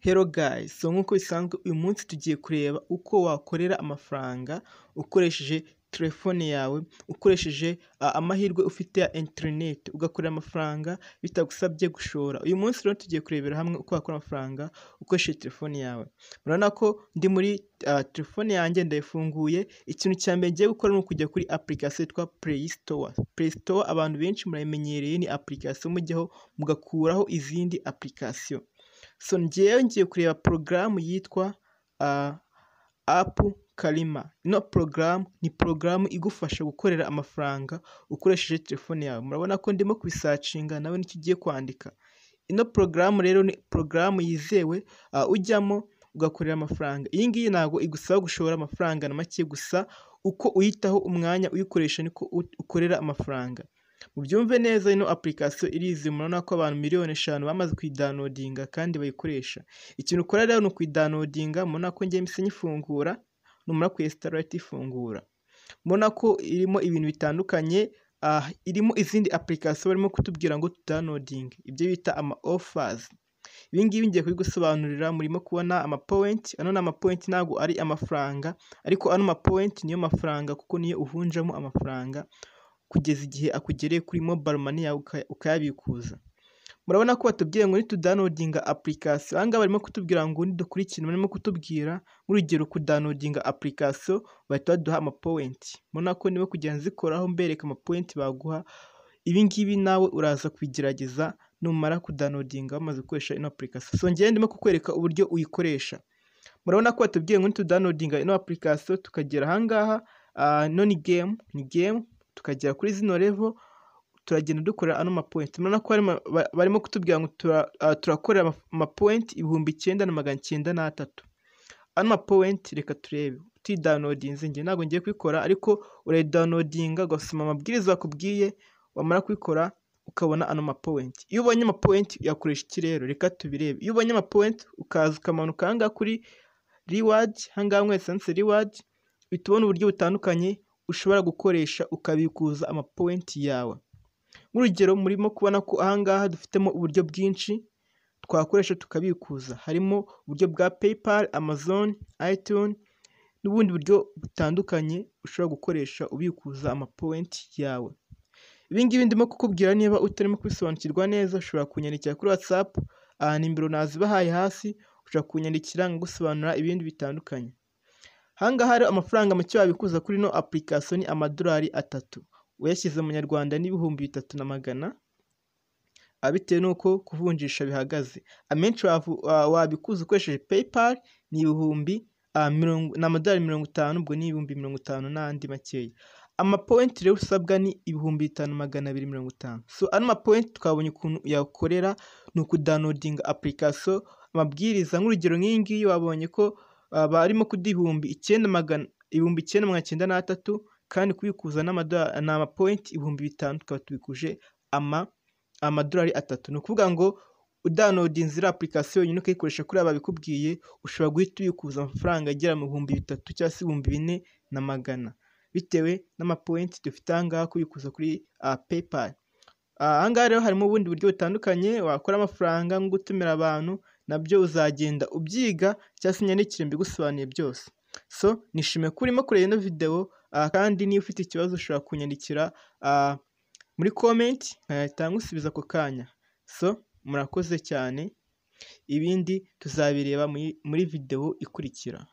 Hello guys, so nk'uko bisanzwe uyu munsi tugiye kureba uko wakorera amafaranga ukoresheje telefone yawe, ukoresheje amahirwe ufite ya internet ugakorera amafaranga bitagusabye gushora. Uyu munsi rero tugiye kurebera hamwe uko wakora amafaranga ukoresheje telefone yawe. Murabona ko ndi muri telefone yanjye ndayifunguye. Ikintu cya mbere ngiye gukora ni ukujya kuri application yitwa Play Store. Play Store abantu benshi murayimenyereye, ni application mujyaho mugakuraho izindi application. So ngiye kureba porogaramu yitwa App Karima. Ino porogaramu ni porogaramu igufasha gukorera amafaranga ukoresheje telefone yawe. Murabona ko ndimo kubisacinga nawe nicyo ugiye kwandika. Ino porogaramu rero ni porogaramu yizewe, ujyamo ugakorera amafaranga. Iyi ngiyi ntabwo igusaba gushora amafaranga na make, gusa uko uyitaho umwanya uyikoresha niko ukorera amafaranga. Mubyumve neza, ino application irizewe. Murabona ko abantu miliyoni 5 bamaze kuyidownloadinga kandi bayikoresha. Ikintu ukora rero ni ukuyidownloadinga. Murabona ko ngiye mise nyifungura, numara kuyinstalla ifungura. Murabona ko irimo ibintu bitandukanye, irimo izindi application barimo kutubwira ngo downloading, ibyo bita ama offers. Ibi ngibi ngiye kubigusobanurira. Murimo kubona ama point, ano ama point ntabwo ari amafaranga, ariko ano ma point niyo mafaranga kuko niyo uvunjamo amafaranga kugeza igihe akugereye kuri mobile money yawe ukayabikuza. Murabona ko batubwiye ngo nitudownloadinga application. Aha ngaha barimo kutubwira ngo nidukurikire, barimo kutubwira nk'urugero kudownloadinga application bahita baduha ama point. Murabona ko niba kugenda zikoraho mbereka ama point baguha. Ibi ngibi nawe uraza kubigerageza numara kudownloadinga bamaze gukoresha ino application. So ngiye ndimo kukwereka uburyo uyikoresha. Murabona ko batubwiye ngo nitudownloadinga ino application tukagera aha ngaha, no ni game tukagera kuri zino level, turagenda dukorera ano ma point. Murabona ko barimo kutubwira ngo turakorera ama point 9993. Ano ma point reka turebe. Downloadinze ngiye ntabwo ngiye kwikora, ariko urayidownloadinga ugasoma amabwiriza bakubwiye, wamara kwikora ukabona ano ma point. Iyo ubonye ama point yakoresha iki rero? Reka tubirebe. Iyo ubonye ama point ukaza ukamanuka aha ngaha kuri reward, aha ngaha mwese reward, bitubona uburyo butandukanye ushobora gukoresha ukabikuza ama point yawe. Nk'urugero murimo kubona ko aha ngaha dufitemo uburyo bwinshi twakoresha tukabikuza. Harimo uburyo bwa PayPal, Amazon, iTunes n'ubundi buryo butandukanye ushobora gukoresha ubikuza ama point yawe. Ibi ngibi ndimo kukubwira, niba utarimo kubisobanukirwa neza ushobora kunyandikira kuri WhatsApp, nimero nazibahaye hasi, ushobora kunyandikira ngusobanura ibindi bitandukanye. Aha ngaha rero amafaranga make wabikuza kuri no application ni amadolari 3. Uyashyize mu Nyarwanda ni 3,100, bitewe nuko kuvunjisha bihagaze. Amenshi wabikuza ukoresheje PayPal ni amadolari 50, ubwo ni 50,000 n'andi makeya. Ama point rero usabwa ni 5,250. So ano ma point twabonye ukuntu yakorera, ni ukudownloading application. Amabwiriza nk'urugero nk'iyi ngiyi wabonye ko barimo kuduha 9,993, kandi kubikuza n'ama point 5,000 tukaba tubikuje amadolari 3. Ni ukuvuga ngo udownloadinze iriya application yonyine ukayikoresha kuri aba bikubwiye, ushobora guhita ubikuza amafaranga agera mu 3,000 cyangwa se 4,100 bitewe n'ama point dufite aha ngaha kubikuza kuri PayPal. Aha ngaha rero harimo ubundi buryo butandukanye wakora amafaranga nko gutumira abantu, nabyo uzagenda ubyiga cyangwa se nyandikire mbigusobanuye byose. So nishimiye ko urimo kureba ino video, kandi niba ufite ikibazo ushobora kunyandikira muri comment, nkahita ngusubiza ako kanya. So murakoze cyane, ibindi tuzabireba muri video ikurikira.